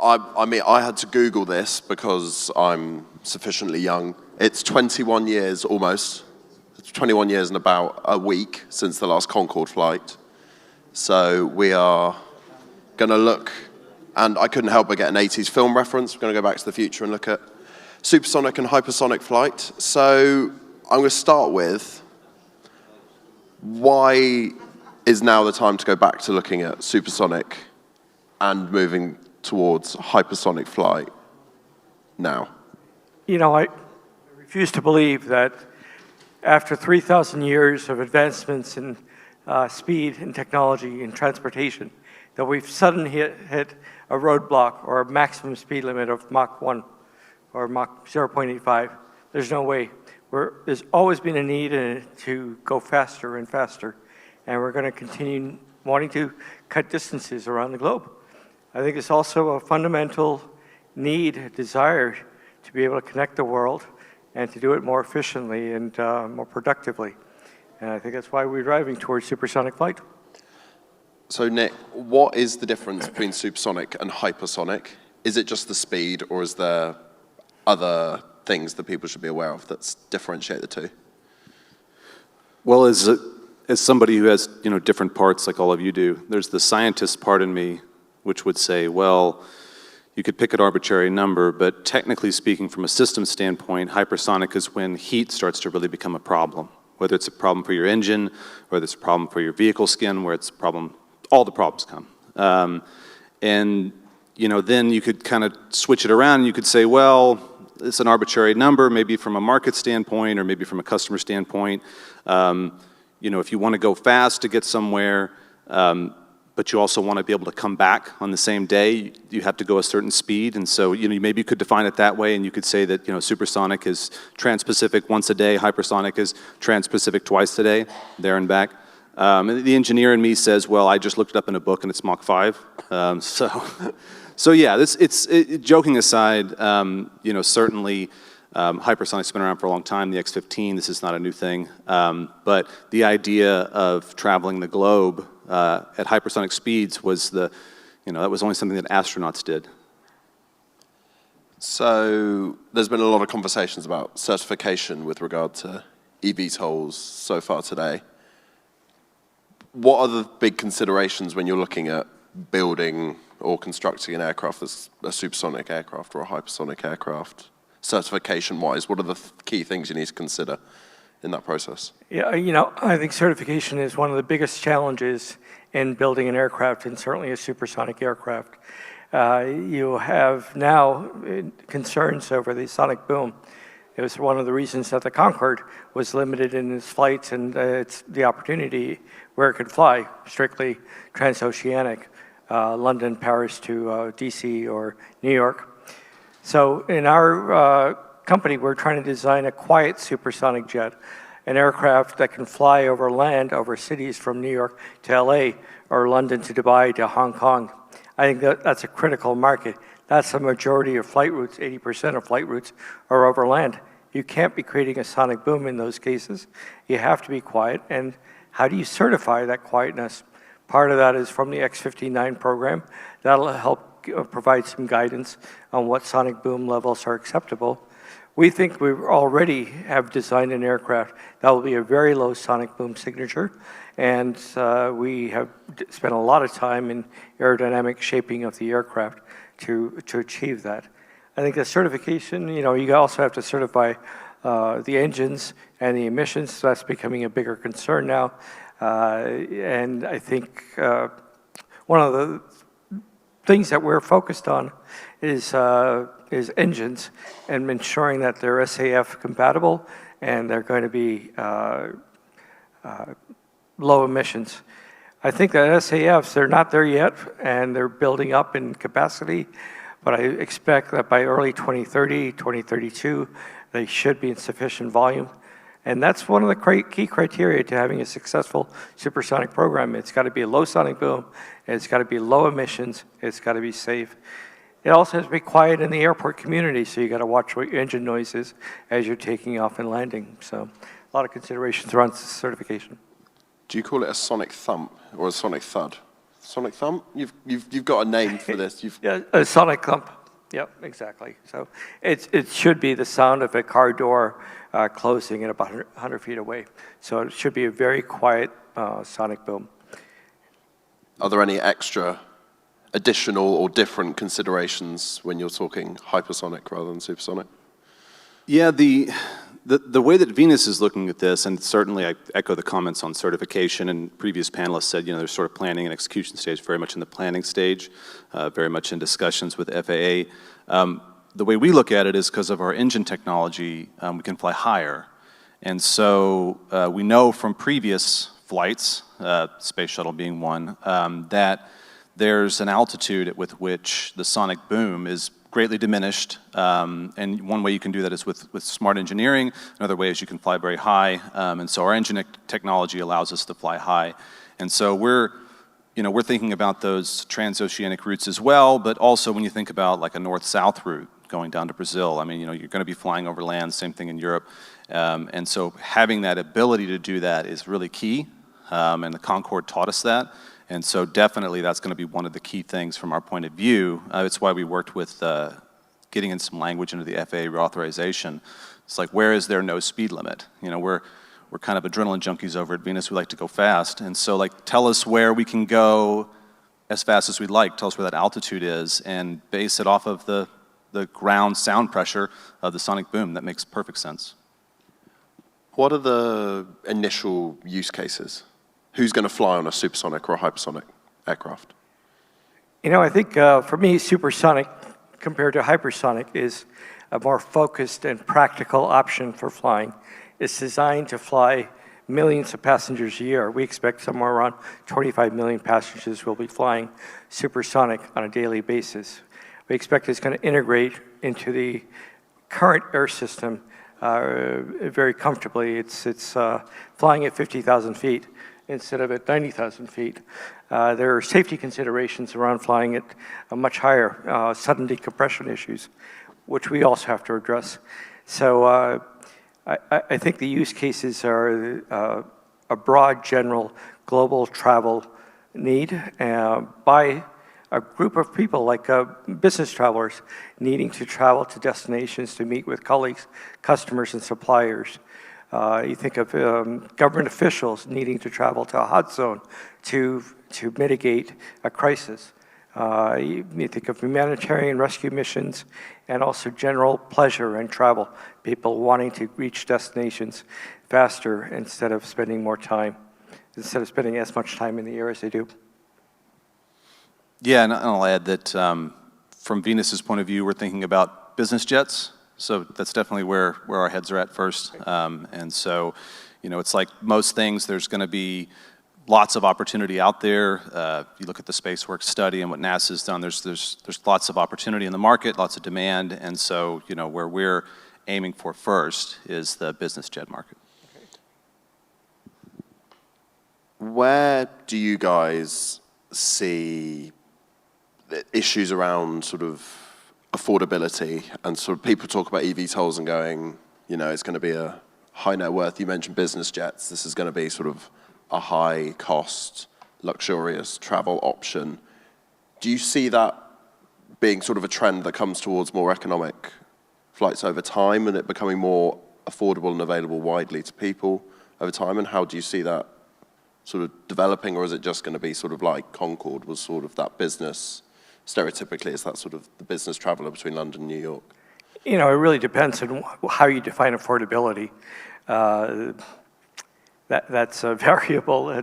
I mean, I had to Google this because I'm sufficiently young. It's 21 years almost. It's 21 years and about a week since the last Concorde flight. So we are going to look, and I couldn't help but get an 80s film reference. We're going to go back to the future and look at supersonic and hypersonic flight. So I'm going to start with, why is now the time to go back to looking at supersonic and moving towards hypersonic flight now? You know, I refuse to believe that after 3,000 years of advancements in speed and technology and transportation, that we've suddenly hit a roadblock or a maximum speed limit of Mach 1 or Mach 0.85. There's no way. There's always been a need to go faster and faster, and we're going to continue wanting to cut distances around the globe. I think it's also a fundamental need, a desire to be able to connect the world and to do it more efficiently and more productively. And I think that's why we're driving towards supersonic flight. So Nick, what is the difference between supersonic and hypersonic? Is it just the speed, or is there other things that people should be aware of that differentiate the two? Well, as somebody who has different parts like all of you do, there's the scientist part in me which would say, well, you could pick an arbitrary number, but technically speaking, from a system standpoint, hypersonic is when heat starts to really become a problem. Whether it's a problem for your engine, whether it's a problem for your vehicle skin, where it's a problem, all the problems come. And then you could kind of switch it around and you could say, well, it's an arbitrary number, maybe from a market standpoint or maybe from a customer standpoint. If you want to go fast to get somewhere, but you also want to be able to come back on the same day, you have to go a certain speed. And so, maybe you could define it that way, and you could say that, supersonic is trans-Pacific once a day, hypersonic is trans-Pacific twice a day, there and back. And the engineer in me says, well, I just looked it up in a book and it's Mach 5. So yeah, joking aside, certainly hypersonic's been around for a long time, the X-15, this is not a new thing. But the idea of traveling the globe at hypersonic speeds was that was only something that astronauts did. So there's been a lot of conversations about certification with regard to eVTOLs so far today. What are the big considerations when you're looking at building or constructing an aircraft that's a supersonic aircraft or a hypersonic aircraft? Certification-wise, what are the key things you need to consider in that process? Yeah, I think certification is one of the biggest challenges in building an aircraft, and certainly a supersonic aircraft. You have now concerns over the sonic boom. It was one of the reasons that the Concorde was limited in its flights and it's the opportunity where it could fly, strictly transoceanic, London, Paris to DC or New York. So in our company, we're trying to design a quiet supersonic jet, an aircraft that can fly over land, over cities from New York to LA or London to Dubai to Hong Kong. I think that's a critical market. That's the majority of flight routes. 80% of flight routes are over land. You can't be creating a sonic boom in those cases. You have to be quiet. And how do you certify that quietness? Part of that is from the X-59 program. That'll help provide some guidance on what sonic boom levels are acceptable. We think we already have designed an aircraft that will be a very low sonic boom signature, and we have spent a lot of time in aerodynamic shaping of the aircraft to achieve that. I think the certification, you also have to certify the engines and the emissions, so that's becoming a bigger concern now. And I think one of the things that we're focused on is engines and ensuring that they're SAF compatible and they're going to be low emissions. I think that SAFs, they're not there yet and they're building up in capacity, but I expect that by early 2030, 2032, they should be in sufficient volume. And that's one of the key criteria to having a successful supersonic program. It's got to be a low sonic boom, it's got to be low emissions, it's got to be safe. It also has to be quiet in the airport community, so you got to watch what your engine noise is as you're taking off and landing. So a lot of considerations around certification. Do you call it a sonic thump or a sonic thud? Sonic thump? You've got a name for this. Yeah, a sonic thump. Yep, exactly. So it should be the sound of a car door closing at about 100 feet away. So it should be a very quiet sonic boom. Are there any extra additional or different considerations when you're talking hypersonic rather than supersonic? Yeah, the way that Venus is looking at this, and certainly I echo the comments on certification, and previous panelists said, you know, there's sort of planning and execution stage, very much in the planning stage, very much in discussions with FAA. The way we look at it is because of our engine technology, we can fly higher. And so we know from previous flights, Space Shuttle being one, that there's an altitude with which the sonic boom is greatly diminished, and one way you can do that is with smart engineering. Another way is you can fly very high, and so our engine technology allows us to fly high. And so we're thinking about those transoceanic routes as well, but also when you think about like a north-south route going down to Brazil, I mean, you know, you're going to be flying over land, same thing in Europe, and so having that ability to do that is really key, and the Concorde taught us that. And so definitely that's going to be one of the key things from our point of view. It's why we worked with getting in some language into the FAA reauthorization. It's like, where is there no speed limit? You know, we're kind of adrenaline junkies over at Venus. We like to go fast. And so, like, tell us where we can go as fast as we'd like. Tell us where that altitude is and base it off of the ground sound pressure of the sonic boom. That makes perfect sense. What are the initial use cases? Who's going to fly on a supersonic or a hypersonic aircraft? You know, I think for me, supersonic compared to hypersonic is a more focused and practical option for flying. It's designed to fly millions of passengers a year. We expect somewhere around 25 million passengers will be flying supersonic on a daily basis. We expect it's going to integrate into the current air system very comfortably. It's flying at 50,000 feet. Instead of at 90,000 feet. There are safety considerations around flying at a much higher, sudden decompression issues, which we also have to address. So I think the use cases are a broad, general, global travel need by a group of people like business travelers needing to travel to destinations to meet with colleagues, customers, and suppliers. You think of government officials needing to travel to a hot zone to mitigate a crisis. You think of humanitarian rescue missions and also general pleasure and travel. People wanting to reach destinations faster instead of spending as much time in the air as they do. Yeah, and I'll add that from Venus's point of view, we're thinking about business jets. So that's definitely where our heads are at first. And so, you know, it's like most things, there's going to be lots of opportunity out there. You look at the SpaceWorks study and what NASA's done, there's lots of opportunity in the market, lots of demand. And so, you know, where we're aiming for first is the business jet market. Where do you guys see the issues around sort of affordability, and sort of people talk about eVTOLs and going, you know, it's going to be a high net worth. You mentioned business jets. This is going to be sort of a high cost, luxurious travel option. Do you see that being sort of a trend that comes towards more economic flights over time and it becoming more affordable and available widely to people over time? And how do you see that sort of developing, or is it just going to be sort of like Concorde was sort of that business? Stereotypically, is that sort of the business traveler between London and New York? You know, it really depends on how you define affordability. That's a variable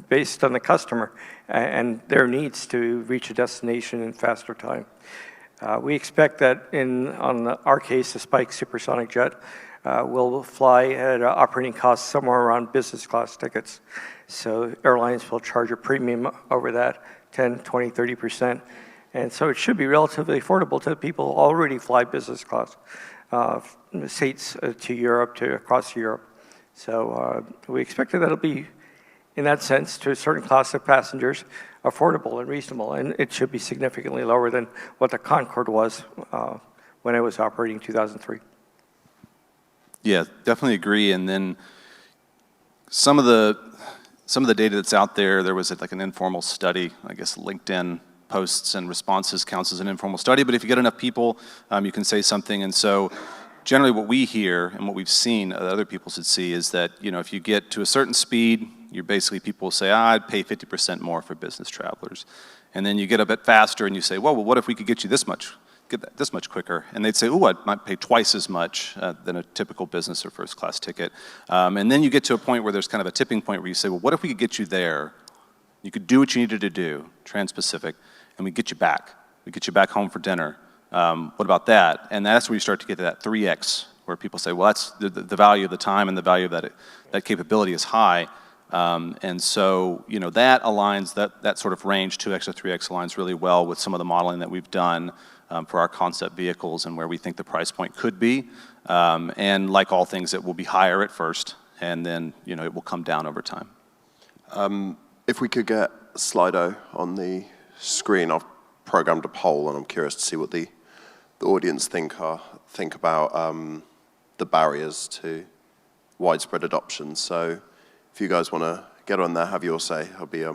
based on the customer and their needs to reach a destination in faster time. We expect that our case, the Spike supersonic jet will fly at operating costs somewhere around business class tickets. So airlines will charge a premium over that, 10, 20, 30%. And so it should be relatively affordable to people who already fly business class, seats to Europe, to across Europe. So we expect that it'll be, in that sense, to a certain class of passengers, affordable and reasonable. And it should be significantly lower than what the Concorde was when it was operating in 2003. Yeah, definitely agree. And then some of the some of the data that's out there, there was like an informal study, I guess LinkedIn posts and responses counts as an informal study, but if you get enough people, you can say something. And so generally what we hear and what we've seen that other people should see is that, if you get to a certain speed, you're basically, people will say, I'd pay 50% more for business travelers. And then you get a bit faster and you say, well, what if we could get you this much quicker? And they'd say, I might pay twice as much than a typical business or first class ticket. And then you get to a point where there's kind of a tipping point where you say, well, what if we could get you there? You could do what you needed to do, Trans-Pacific, and we get you back. We get you back home for dinner. What about that? And that's where you start to get to that 3x, where people say, well, that's the value of the time and the value of that capability is high. And so, that aligns, that sort of range, 2x to 3x aligns really well with some of the modeling that we've done for our concept vehicles and where we think the price point could be. And like all things, it will be higher at first, and then, it will come down over time. If we could get Slido on the screen, I've programmed a poll, and I'm curious to see what the audience think about the barriers to widespread adoption. So if you guys want to get on there, have your say, I'll be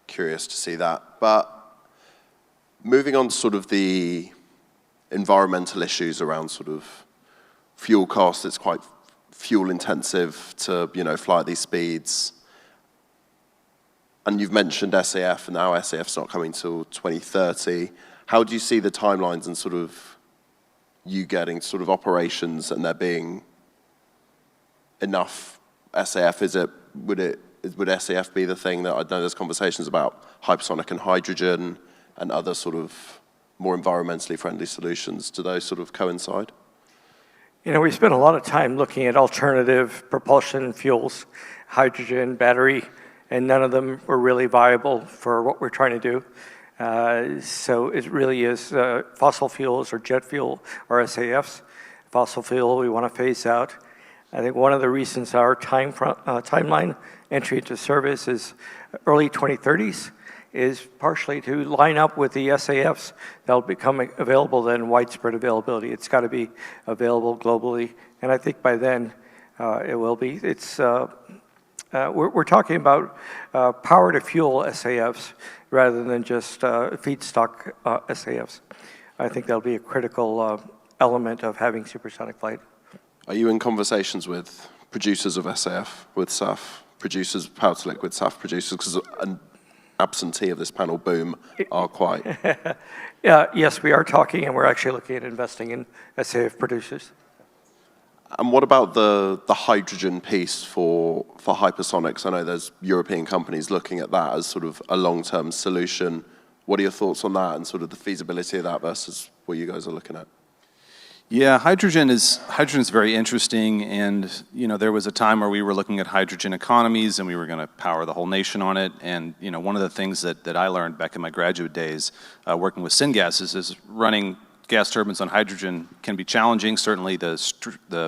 curious to see that. But moving on to sort of the environmental issues around sort of fuel costs, it's quite fuel intensive to fly at these speeds. And you've mentioned SAF, and now SAF's not coming till 2030. How do you see the timelines and sort of you getting sort of operations and there being enough SAF? Would SAF be the thing that I know there's conversations about hypersonic and hydrogen and other sort of more environmentally friendly solutions? Do those sort of coincide? We spent a lot of time looking at alternative propulsion fuels, hydrogen, battery, and none of them were really viable for what we're trying to do. So it really is fossil fuels or jet fuel or SAFs. Fossil fuel we want to phase out. I think one of the reasons our timeline entry into service is early 2030s is partially to line up with the SAFs that'll become available then, widespread availability. It's got to be available globally, and I think by then it will be. We're talking about power to fuel SAFs rather than just feedstock SAFs. I think that'll be a critical element of having supersonic flight. Are you in conversations with producers of SAF, with SAF, producers of power-to-liquid SAF producers, because an absentee of this panel boom are quite... Yes, we are talking, and we're actually looking at investing in SAF producers. And what about the hydrogen piece for hypersonics? I know there's European companies looking at that as sort of a long-term solution. What are your thoughts on that and sort of the feasibility of that versus what you guys are looking at? Yeah, hydrogen is very interesting, and there was a time where we were looking at hydrogen economies and we were going to power the whole nation on it. And one of the things that I learned back in my graduate days working with syngases is running gas turbines on hydrogen can be challenging. Certainly the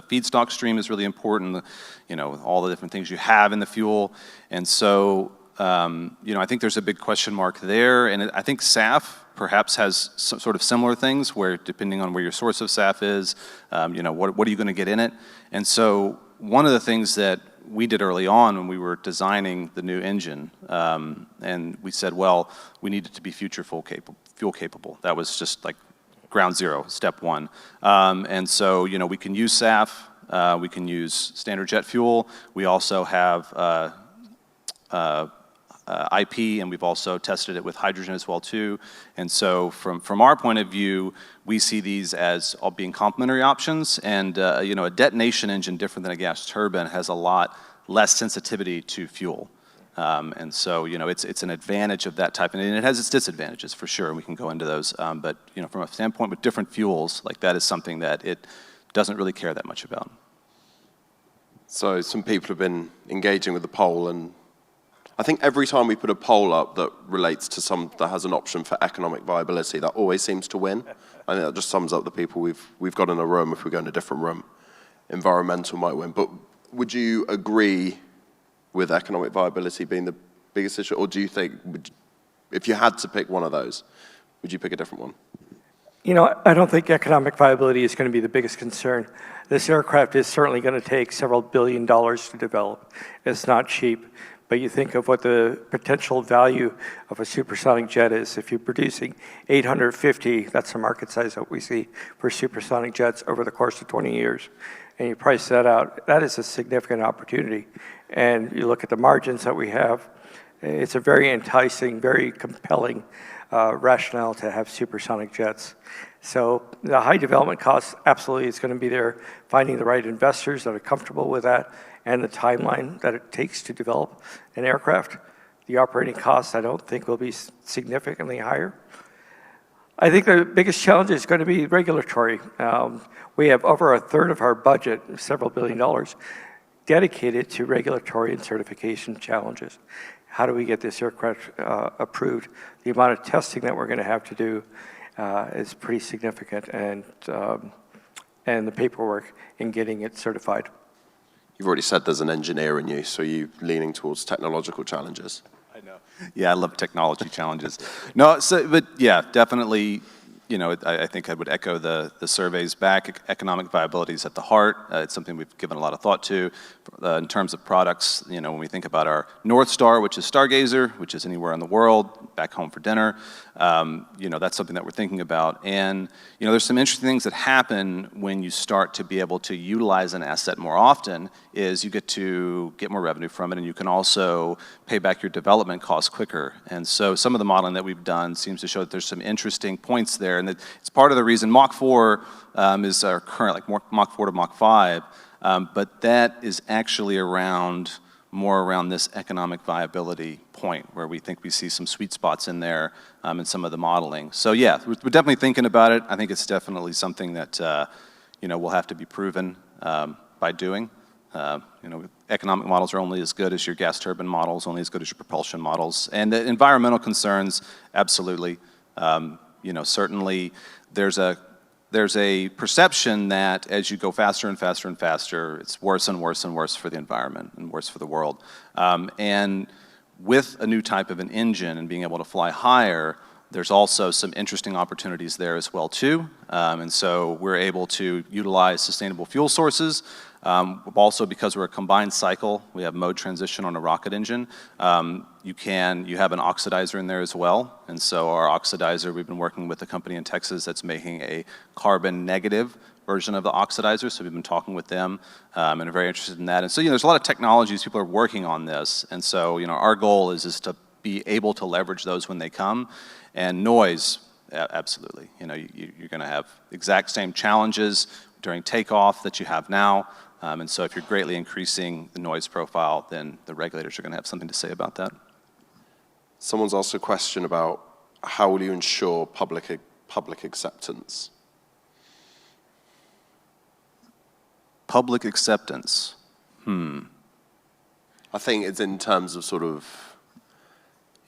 feedstock stream is really important, all the different things you have in the fuel. And so, I think there's a big question mark there. And I think SAF perhaps has some sort of similar things where depending on where your source of SAF is, what are you going to get in it? And so one of the things that we did early on when we were designing the new engine, and we said, well, we need it to be fuel capable. That was just like ground zero, step one. And so, we can use SAF, we can use standard jet fuel. We also have IP, and we've also tested it with hydrogen as well too. And so from our point of view, we see these as all being complementary options. And a detonation engine, different than a gas turbine, has a lot less sensitivity to fuel. And so, it's an advantage of that type, and it has its disadvantages for sure, and we can go into those. But, from a standpoint with different fuels, like that is something that it doesn't really care that much about. So some people have been engaging with the poll, and I think every time we put a poll up that relates to that has an option for economic viability, that always seems to win. I think that just sums up the people we've got in a room. If we go in a different room, environmental might win. But would you agree with economic viability being the biggest issue, or do you think, if you had to pick one of those, would you pick a different one? You know, I don't think economic viability is going to be the biggest concern. This aircraft is certainly going to take several $billions to develop. It's not cheap, but you think of what the potential value of a supersonic jet is. If you're producing 850, that's the market size that we see for supersonic jets over the course of 20 years, and you price that out, that is a significant opportunity. And you look at the margins that we have, it's a very enticing, very compelling rationale to have supersonic jets. So the high development cost absolutely is going to be there. Finding the right investors that are comfortable with that and the timeline that it takes to develop an aircraft. The operating costs I don't think will be significantly higher. I think the biggest challenge is going to be regulatory. We have over a third of our budget, several $billion, dedicated to regulatory and certification challenges. How do we get this aircraft approved? The amount of testing that we're going to have to do is pretty significant, and the paperwork in getting it certified. You've already said there's an engineer in you, so you're leaning towards technological challenges. I know. Yeah, I love technology challenges. No, so, but yeah, definitely, you know, I think I would echo the surveys back. Economic viability is at the heart. It's something we've given a lot of thought to. In terms of products, you know, when we think about our North Star, which is Stargazer, which is anywhere in the world, back home for dinner, you know, that's something that we're thinking about. And, you know, there's some interesting things that happen when you start to be able to utilize an asset more often, is you get to get more revenue from it, and you can also pay back your development costs quicker. And so some of the modeling that we've done seems to show that there's some interesting points there, and that it's part of the reason Mach 4 is our current, like Mach 4 to Mach 5, but that is actually more around this economic viability point, where we think we see some sweet spots in there in some of the modeling. So yeah, we're definitely thinking about it. I think it's definitely something that you know, will have to be proven by doing. You know, economic models are only as good as your gas turbine models, only as good as your propulsion models. And the environmental concerns, absolutely. You know, certainly there's a perception that as you go faster and faster and faster, it's worse and worse and worse for the environment and worse for the world. And with a new type of an engine and being able to fly higher, there's also some interesting opportunities there as well too. And so we're able to utilize sustainable fuel sources. Also, because we're a combined cycle, we have mode transition on a rocket engine. You have an oxidizer in there as well. And so our oxidizer, we've been working with a company in Texas that's making a carbon negative version of the oxidizer. So we've been talking with them and are very interested in that. And so, you know, there's a lot of technologies, people are working on this. And so, you know, our goal is to be able to leverage those when they come. And noise, absolutely. You know, you're going to have exact same challenges during takeoff that you have now. And so if you're greatly increasing the noise profile, then the regulators are going to have something to say about that. Someone's asked a question about how will you ensure public acceptance? Public acceptance. I think it's in terms of sort of,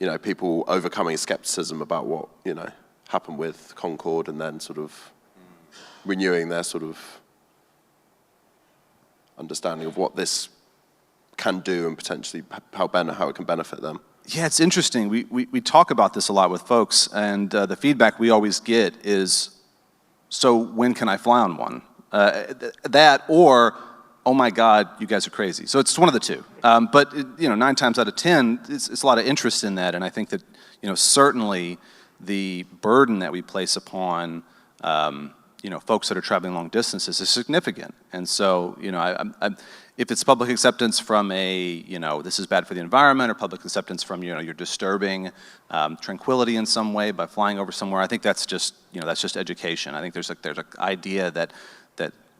you know, people overcoming skepticism about what, you know, happened with Concorde, and then sort of renewing their sort of understanding of what this can do and potentially how it can benefit them. Yeah, it's interesting. We talk about this a lot with folks, and the feedback we always get is, so when can I fly on one? That or, oh my God, you guys are crazy. So it's one of the two. But you know, 9 times out of 10, it's a lot of interest in that, and I think that, you know, certainly the burden that we place upon you know, folks that are traveling long distances is significant. And so, you know, if it's public acceptance from you know, this is bad for the environment, or public acceptance from, you know, you're disturbing tranquility in some way by flying over somewhere, I think that's just, you know, that's just education. I think there's an idea that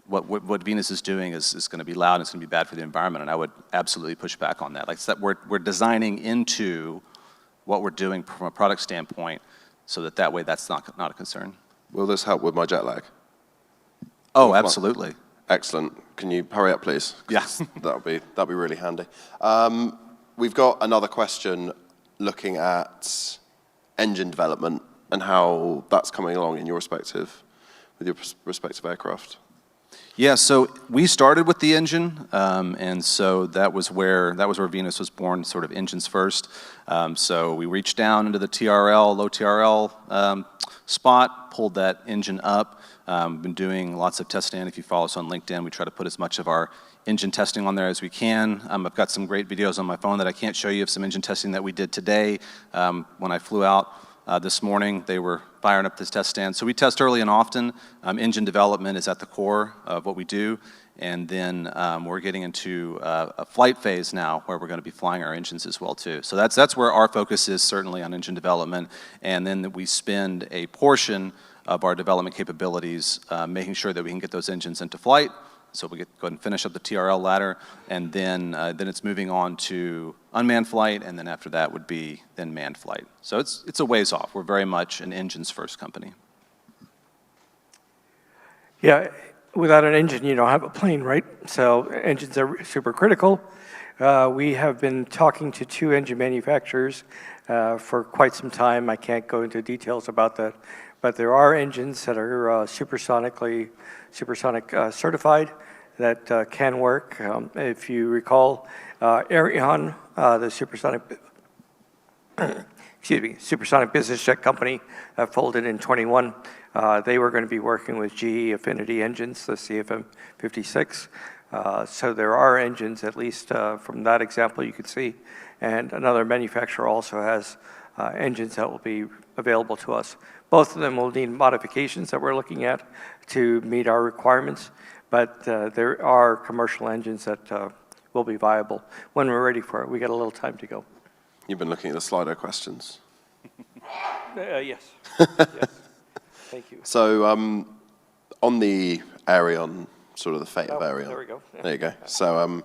what Venus is doing is going to be loud and it's going to be bad for the environment, and I would absolutely push back on that. Like, that we're designing into what we're doing from a product standpoint, so that way that's not a concern. Will this help with my jet lag? Oh, absolutely. Excellent. Can you hurry up, please? Yes. That'll be really handy. We've got another question looking at engine development and how that's coming along in your respective aircraft. Yeah, so we started with the engine, and so that was where Venus was born, sort of engines first. So we reached down into the TRL, low TRL spot, pulled that engine up. Been doing lots of testing. If you follow us on LinkedIn, we try to put as much of our engine testing on there as we can. I've got some great videos on my phone that I can't show you of some engine testing that we did today. When I flew out this morning, they were firing up this test stand. So we test early and often. Engine development is at the core of what we do. And then we're getting into a flight phase now where we're going to be flying our engines as well too. So that's where our focus is, certainly on engine development. And then we spend a portion of our development capabilities making sure that we can get those engines into flight. So we go ahead and finish up the TRL ladder, and then it's moving on to unmanned flight, and then after that would be then manned flight. So it's a ways off. We're very much an engines first company. Yeah, without an engine, you don't have a plane, right? So engines are super critical. We have been talking to 2 engine manufacturers for quite some time. I can't go into details about that, but there are engines that are supersonic certified that can work. If you recall, Aerion, the supersonic business jet company that folded in 21, they were going to be working with GE Affinity engines, the CFM56. So there are engines, at least from that example you could see, and another manufacturer also has engines that will be available to us. Both of them will need modifications that we're looking at to meet our requirements, but there are commercial engines that will be viable when we're ready for it. We got a little time to go. You've been looking at the Slido questions. Yes. Yes. Thank you. So on the Aerion, sort of the fate of Aerion. There we go. Yeah. There you go. So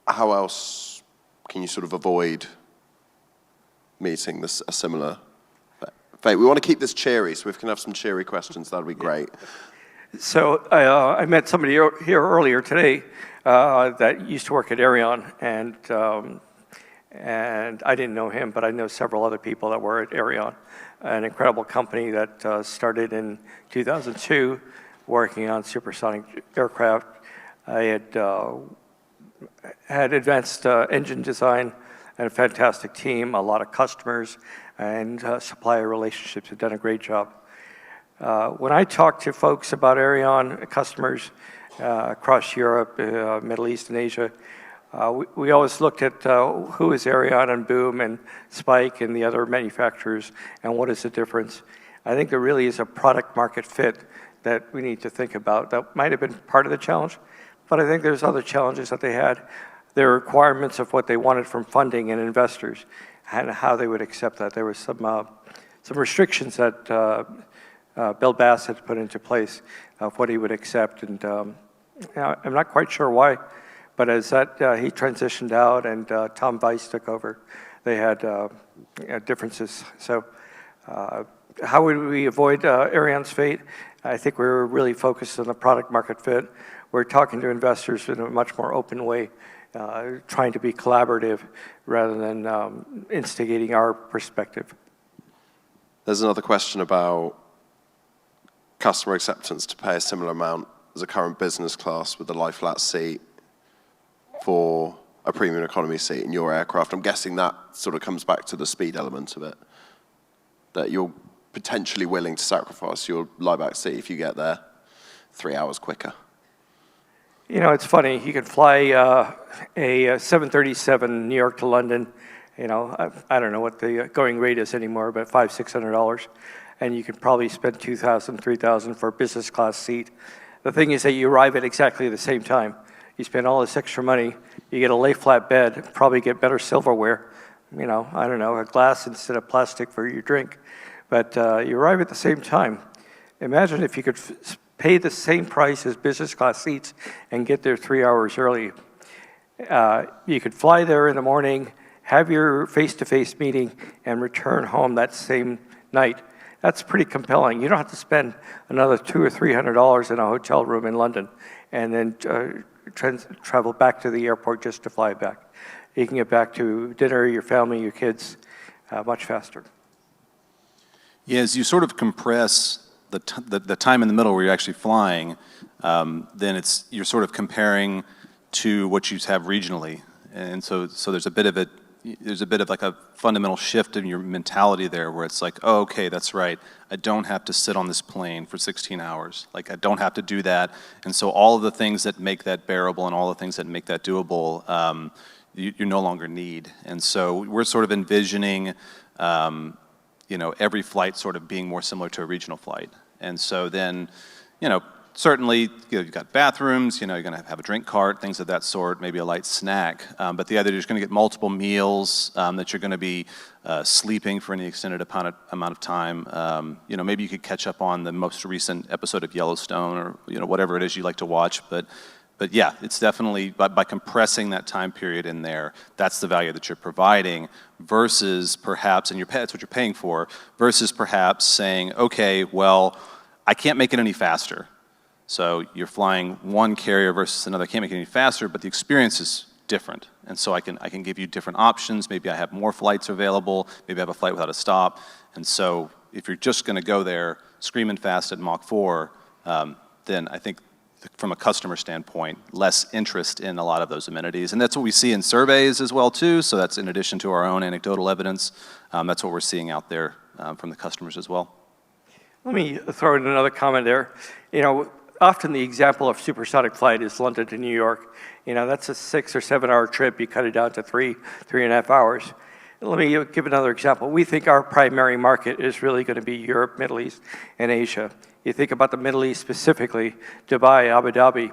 how else can you sort of avoid meeting a similar fate? We want to keep this cheery, so if we can have some cheery questions, that would be great. So I met somebody here earlier today that used to work at Aerion, and I didn't know him, but I know several other people that were at Aerion, an incredible company that started in 2002 working on supersonic aircraft. I had advanced engine design and a fantastic team, a lot of customers, and supplier relationships. Have done a great job. When I talk to folks about Aerion, customers across Europe, Middle East, and Asia, we always looked at who is Aerion and Boom and Spike and the other manufacturers, and what is the difference. I think there really is a product market fit that we need to think about. That might have been part of the challenge, but I think there's other challenges that they had. Their requirements of what they wanted from funding and investors and how they would accept that. There was some restrictions that Bill Bass had put into place of what he would accept, and I'm not quite sure why, but as that he transitioned out and Tom Weiss took over, they had differences. So how would we avoid Aerion's fate? I think we're really focused on the product market fit. We're talking to investors in a much more open way, trying to be collaborative rather than instigating our perspective. There's another question about customer acceptance to pay a similar amount as a current business class with a lie flat seat for a premium economy seat in your aircraft. I'm guessing that sort of comes back to the speed element of it, that you're potentially willing to sacrifice your lie back seat if you get there 3 hours quicker. You know, it's funny. You can fly a 737 New York to London. You know, I don't know what the going rate is anymore, but $500-$600, and you could probably spend $2,000, $3,000 for a business class seat. The thing is that you arrive at exactly the same time. You spend all this extra money. You get a lay flat bed. Probably get better silverware. You know, I don't know, a glass instead of plastic for your drink. But you arrive at the same time. Imagine if you could pay the same price as business class seats and get there 3 hours early. You could fly there in the morning, have your face-to-face meeting, and return home that same night. That's pretty compelling. You don't have to spend another $200 or $300 in a hotel room in London and then travel back to the airport just to fly back. You can get back to dinner, your family, your kids, much faster. Yeah, as you sort of compress the time in the middle where you're actually flying, then you're sort of comparing to what you have regionally, and so there's a bit of like a fundamental shift in your mentality there, where it's like, oh, okay, that's right, I don't have to sit on this plane for 16 hours. Like, I don't have to do that, and so all of the things that make that bearable and all the things that make that doable, you no longer need. And so we're sort of envisioning, every flight sort of being more similar to a regional flight. And so then, certainly, you've got bathrooms, you're going to have a drink cart, things of that sort, maybe a light snack. But the other, you're going to get multiple meals that you're going to be sleeping for any extended amount of time. Maybe you could catch up on the most recent episode of Yellowstone, or whatever it is you like to watch. But yeah, it's definitely, by compressing that time period in there, that's the value that you're providing, versus perhaps, and that's what you're paying for, versus perhaps saying, okay, well, I can't make it any faster. So you're flying one carrier versus another. I can't make it any faster, but the experience is different. And so I can give you different options. Maybe I have more flights available. Maybe I have a flight without a stop. And so if you're just going to go there screaming fast at Mach 4, then I think from a customer standpoint, less interest in a lot of those amenities. And that's what we see in surveys as well, too. So that's in addition to our own anecdotal evidence. That's what we're seeing out there from the customers as well. Let me throw in another comment there. Often the example of supersonic flight is London to New York. That's a 6 or 7 hour trip. You cut it down to 3.5 hours. Let me give another example. We think our primary market is really going to be Europe, Middle East, and Asia. You think about the Middle East specifically, Dubai, Abu Dhabi,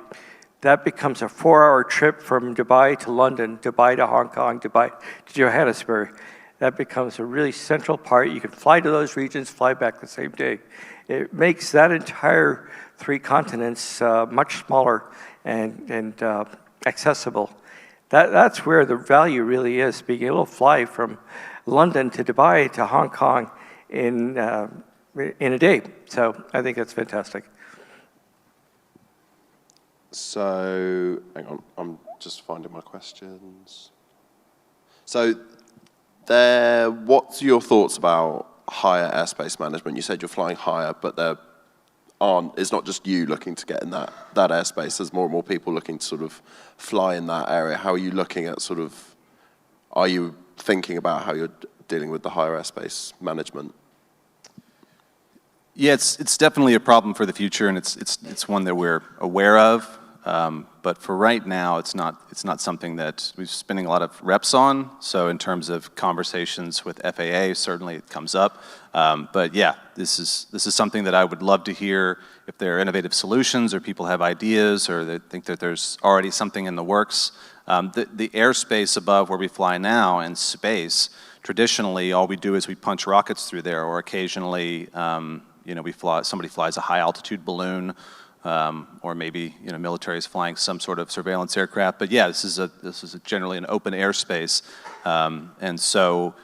that becomes a 4-hour trip from Dubai to London, Dubai to Hong Kong, Dubai to Johannesburg. That becomes a really central part. You can fly to those regions, fly back the same day. It makes that entire 3 continents much smaller and accessible. That's where the value really is, being able to fly from London to Dubai to Hong Kong in a day. So I think that's fantastic. So, hang on, I'm just finding my questions. So, what's your thoughts about higher airspace management? You said you're flying higher, but it's not just you looking to get in that airspace. There's more and more people looking to sort of fly in that area. How are you looking at are you thinking about how you're dealing with the higher airspace management? Yeah, it's definitely a problem for the future, and it's one that we're aware of. But for right now, it's not something that we're spending a lot of reps on. So in terms of conversations with FAA, certainly it comes up. But yeah, this is something that I would love to hear if there are innovative solutions, or people have ideas, or they think that there's already something in the works. The airspace above where we fly now in space, traditionally all we do is we punch rockets through there, or occasionally somebody flies a high altitude balloon. Or maybe military is flying some sort of surveillance aircraft. But yeah, this is generally an open airspace, and so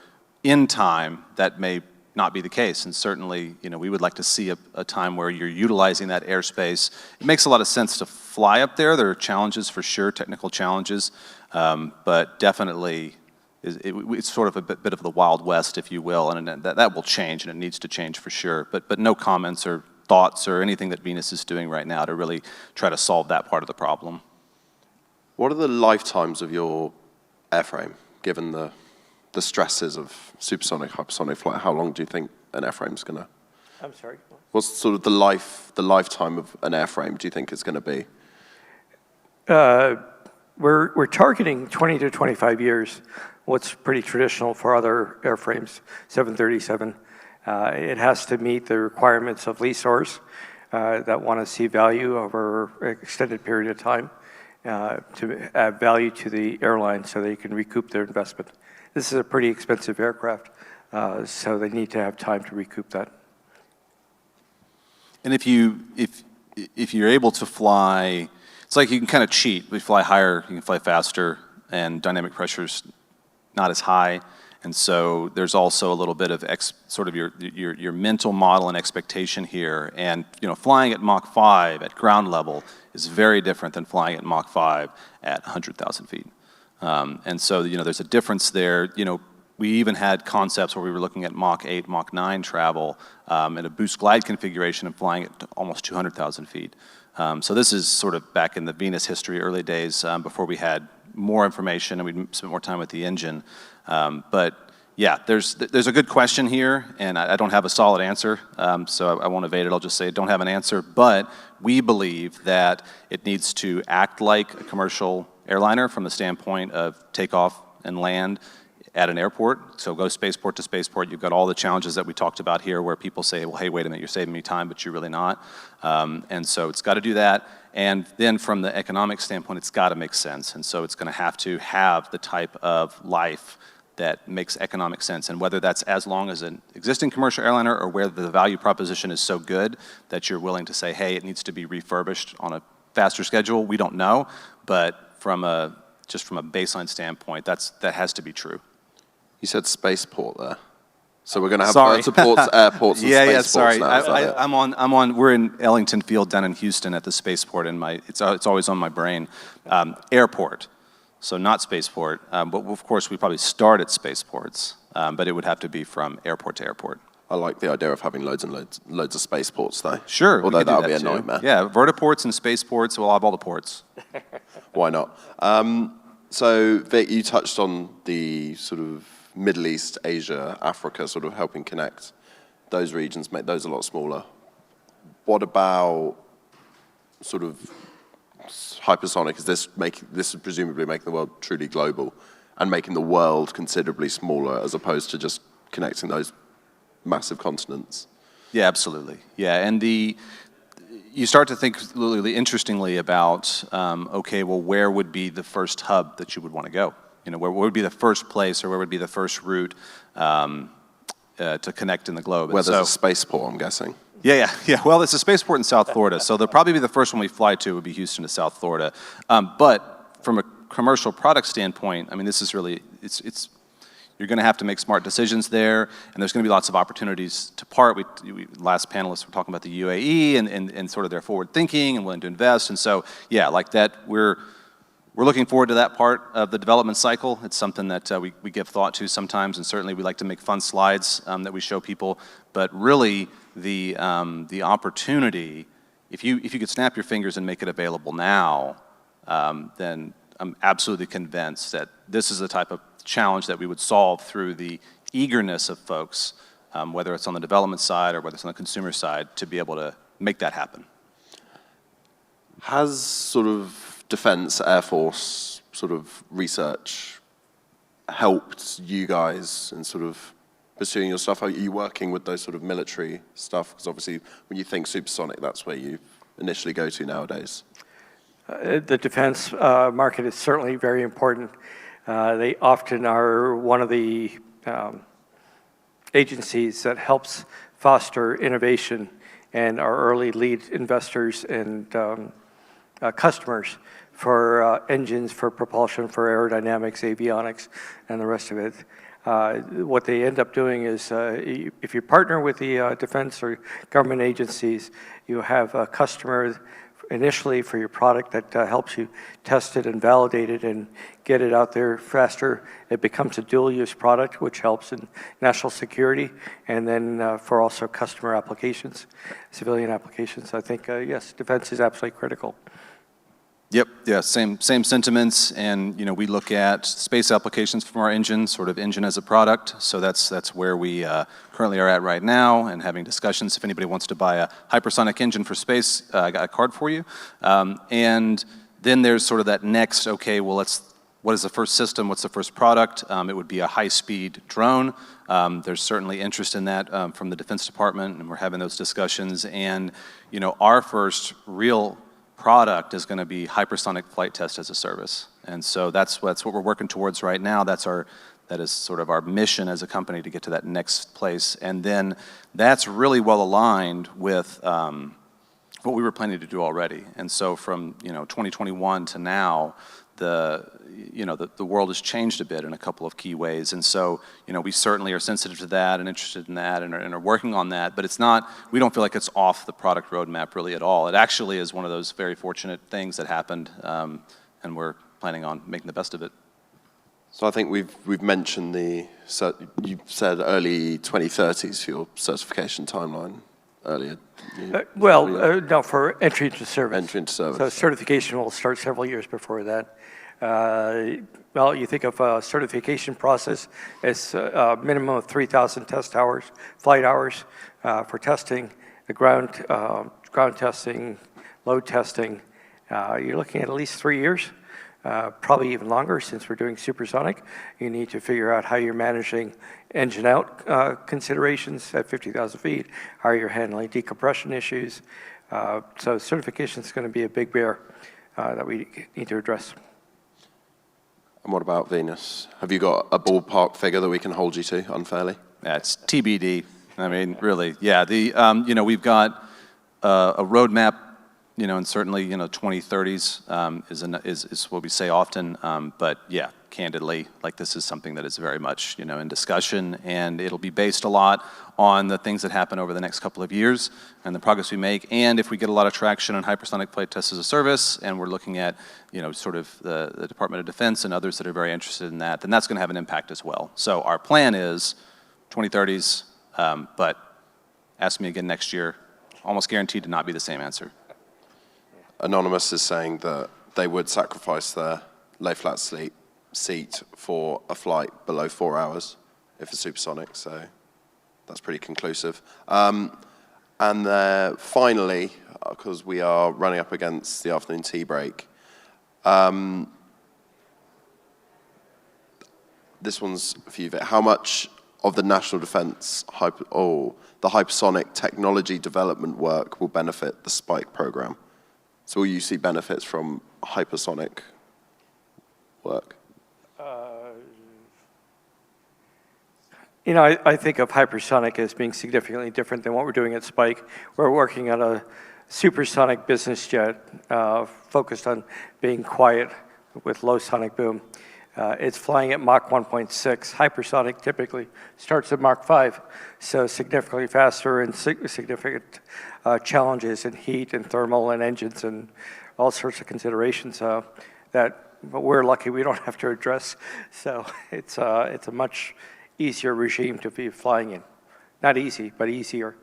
in time that may not be the case. And certainly, we would like to see a time where you're utilizing that airspace. It makes a lot of sense to fly up there. There are challenges for sure, technical challenges, but definitely it's sort of a bit of the Wild West, if you will, and that will change, and it needs to change for sure. But no comments or thoughts or anything that Venus is doing right now to really try to solve that part of the problem. What are the lifetimes of your airframe, given the stresses of supersonic, hypersonic flight? How long do you think an airframe's going to... I'm sorry? What's sort of the lifetime of an airframe do you think it's going to be? We're targeting 20 to 25 years, what's pretty traditional for other airframes, 737. It has to meet the requirements of lessors that want to see value over an extended period of time to add value to the airline so they can recoup their investment. This is a pretty expensive aircraft, so they need to have time to recoup that. And if you're able to fly, it's like you can kind of cheat. We fly higher, you can fly faster, and dynamic pressure's not as high. And so there's also a little bit of sort of your mental model and expectation here. And flying at Mach 5 at ground level is very different than flying at Mach 5 at 100,000 feet. And so there's a difference there. We even had concepts where we were looking at Mach 8, Mach 9 travel in a boost glide configuration and flying it to almost 200,000 feet. So this is sort of back in the Venus history, early days, before we had more information and we spent more time with the engine. But yeah, there's a good question here, and I don't have a solid answer, so I won't evade it. I'll just say I don't have an answer, but we believe that it needs to act like a commercial airliner from the standpoint of takeoff and land at an airport. So go spaceport to spaceport. You've got all the challenges that we talked about here where people say, well, hey, wait a minute, you're saving me time, but you're really not. And so it's got to do that. And then from the economic standpoint, it's got to make sense. And so it's going to have the type of life that makes economic sense. And whether that's as long as an existing commercial airliner or whether the value proposition is so good that you're willing to say, hey, it needs to be refurbished on a faster schedule, we don't know. But just from a baseline standpoint, that has to be true. You said spaceport there. So we're going to have vertiports, airports, and spaceports now. We're in Ellington Field down in Houston at the spaceport, and it's always on my brain. Airport, so not spaceport. But of course, we probably start at spaceports, but it would have to be from airport to airport. I like the idea of having loads and loads of spaceports, though. Sure. Although that would be a nightmare. Yeah, vertiports and spaceports, we'll have all the ports. Why not? So, Vic, you touched on the sort of Middle East, Asia, Africa, sort of helping connect those regions, make those a lot smaller. What about sort of hypersonic? Is this is presumably making the world truly global and making the world considerably smaller as opposed to just connecting those massive continents? Yeah, absolutely. Yeah, and you start to think really interestingly about, okay, well, where would be the first hub that you would want to go? You know, where would be the first place or where would be the first route to connect in the globe? Where there's a spaceport, I'm guessing. Yeah. Well, it's a spaceport in South Florida, so they'll probably be the first one we fly to would be Houston to South Florida. But from a commercial product standpoint, I mean, this is really, you're going to have to make smart decisions there, and there's going to be lots of opportunities to part. Last panelists were talking about the UAE and sort of their forward thinking and willing to invest, and so, yeah, like that, we're looking forward to that part of the development cycle. It's something that we give thought to sometimes, and certainly we like to make fun slides that we show people. But really, the opportunity, if you could snap your fingers and make it available now, then I'm absolutely convinced that this is the type of challenge that we would solve through the eagerness of folks, whether it's on the development side or whether it's on the consumer side, to be able to make that happen. Has sort of Defense, Air Force sort of research helped you guys in sort of pursuing your stuff? Are you working with those sort of military stuff? Because obviously when you think supersonic, that's where you initially go to nowadays. The defense market is certainly very important. They often are one of the agencies that helps foster innovation and are early lead investors and customers for engines, for propulsion, for aerodynamics, avionics, and the rest of it. What they end up doing is, if you partner with the defense or government agencies, you have a customer initially for your product that helps you test it and validate it and get it out there faster. It becomes a dual-use product, which helps in national security, and then for also customer applications, civilian applications. I think, yes, defense is absolutely critical. Yep, yeah, same sentiments, and we look at space applications from our engine, sort of engine as a product, so that's where we currently are at right now, and having discussions. If anybody wants to buy a hypersonic engine for space, I got a card for you. And then there's sort of that next, okay, well, what is the first system, what's the first product? It would be a high-speed drone. There's certainly interest in that from the Defense Department, and we're having those discussions, and our first real product is going to be hypersonic flight test as a service, and so that's what we're working towards right now. That is sort of our mission as a company to get to that next place, and then that's really well aligned with what we were planning to do already. And so from 2021 to now, the world has changed a bit in a couple of key ways, and so we certainly are sensitive to that and interested in that and are working on that. But we don't feel like it's off the product roadmap really at all. It actually is one of those very fortunate things that happened, and we're planning on making the best of it. So I think we've mentioned you said early 2030s for your certification timeline earlier. No, for entry into service. Entry into service. So certification will start several years before that. Well, you think of a certification process as a minimum of 3,000 test hours, flight hours for testing, the ground testing, load testing. You're looking at least 3 years. Probably even longer since we're doing supersonic. You need to figure out how you're managing engine out considerations at 50,000 feet, how you're handling decompression issues. So certification is going to be a big bear that we need to address. And what about Venus? Have you got a ballpark figure that we can hold you to unfairly? Yeah, it's TBD. I mean, really, yeah. We've got a roadmap. And certainly, 2030s is what we say often. But yeah, candidly, like this is something that is very much, in discussion, and it'll be based a lot on the things that happen over the next couple of years and the progress we make. And if we get a lot of traction on hypersonic flight tests as a service, and we're looking at, sort of the Department of Defense and others that are very interested in that, then that's going to have an impact as well. So our plan is 2030s, but ask me again next year, almost guaranteed to not be the same answer. Anonymous is saying that they would sacrifice their lay-flat seat for a flight below 4 hours if it's supersonic, so that's pretty conclusive. And finally, because we are running up against the afternoon tea break, this one's for you, Vic. How much of the national defense the hypersonic technology development work will benefit the Spike program? So will you see benefits from hypersonic work? I think of hypersonic as being significantly different than what we're doing at Spike. We're working on a supersonic business jet focused on being quiet with low sonic boom. It's flying at Mach 1.6. Hypersonic typically starts at Mach 5, so significantly faster and significant challenges in heat and thermal and engines and all sorts of considerations but we're lucky we don't have to address. So it's a much easier regime to be flying in. Not easy, but easier.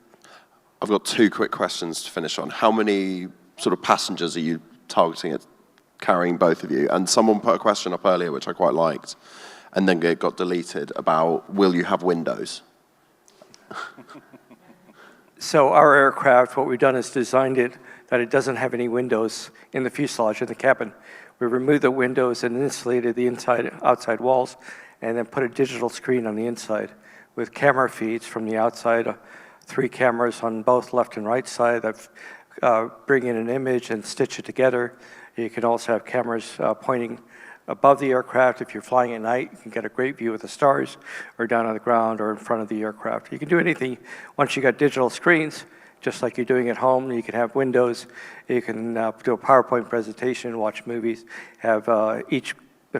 I've got 2 quick questions to finish on. How many sort of passengers are you targeting at carrying, both of you? And someone put a question up earlier, which I quite liked, and then it got deleted, about will you have windows? So our aircraft, what we've done is designed it that it doesn't have any windows in the fuselage in the cabin. We removed the windows and insulated the outside walls, and then put a digital screen on the inside with camera feeds from the outside, 3 cameras on both left and right side that bring in an image and stitch it together. You can also have cameras pointing above the aircraft. If you're flying at night, you can get a great view of the stars, or down on the ground or in front of the aircraft. You can do anything once you got digital screens, just like you're doing at home. You can have windows. You can do a PowerPoint presentation, watch movies, have each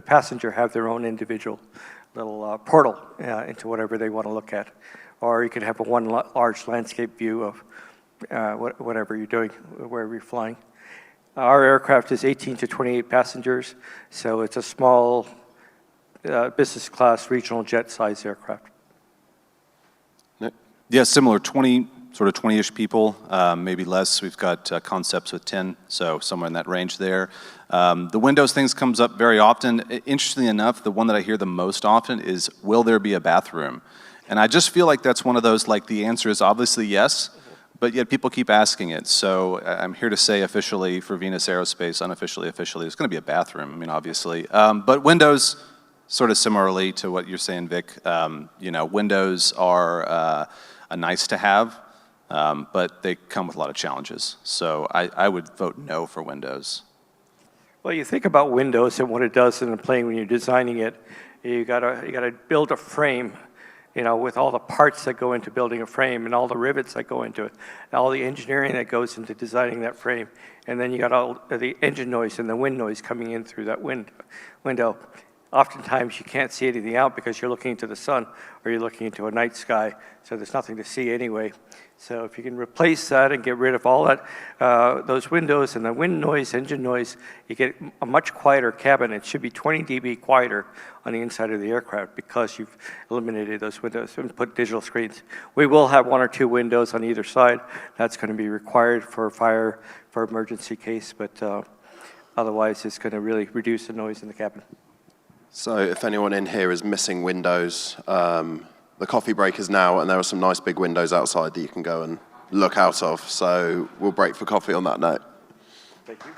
passenger have their own individual little portal into whatever they want to look at. Or you can have one large landscape view of whatever you're doing, wherever you're flying. Our aircraft is 18 to 28 passengers, so it's a small business class regional jet size aircraft. Nick? Yeah, similar, 20-ish people, maybe less. We've got concepts with 10, so somewhere in that range there. The Windows things comes up very often. Interestingly enough, the one that I hear the most often is, will there be a bathroom? And I just feel like that's one of those, like, the answer is obviously yes, but yet people keep asking it. So I'm here to say officially for Venus Aerospace, unofficially, officially, there's going to be a bathroom, I mean, obviously. But windows, sort of similarly to what you're saying, Vic, windows are a nice to have, but they come with a lot of challenges. So I would vote no for windows. Well, you think about windows and what it does in a plane when you're designing it. You gotta build a frame, with all the parts that go into building a frame and all the rivets that go into it, and all the engineering that goes into designing that frame. And then you got all the engine noise and the wind noise coming in through that window. oftentimes you can't see anything out because you're looking into the sun or you're looking into a night sky, so there's nothing to see anyway. So if you can replace that and get rid of all that, those windows and the wind noise, engine noise, you get a much quieter cabin. It should be 20 dB quieter on the inside of the aircraft because you've eliminated those windows and put digital screens. We will have 1 or 2 windows on either side. That's going to be required for fire, for emergency case, but otherwise it's going to really reduce the noise in the cabin. So if anyone in here is missing windows, the coffee break is now, and there are some nice big windows outside that you can go and look out of. So we'll break for coffee on that note. Thank you.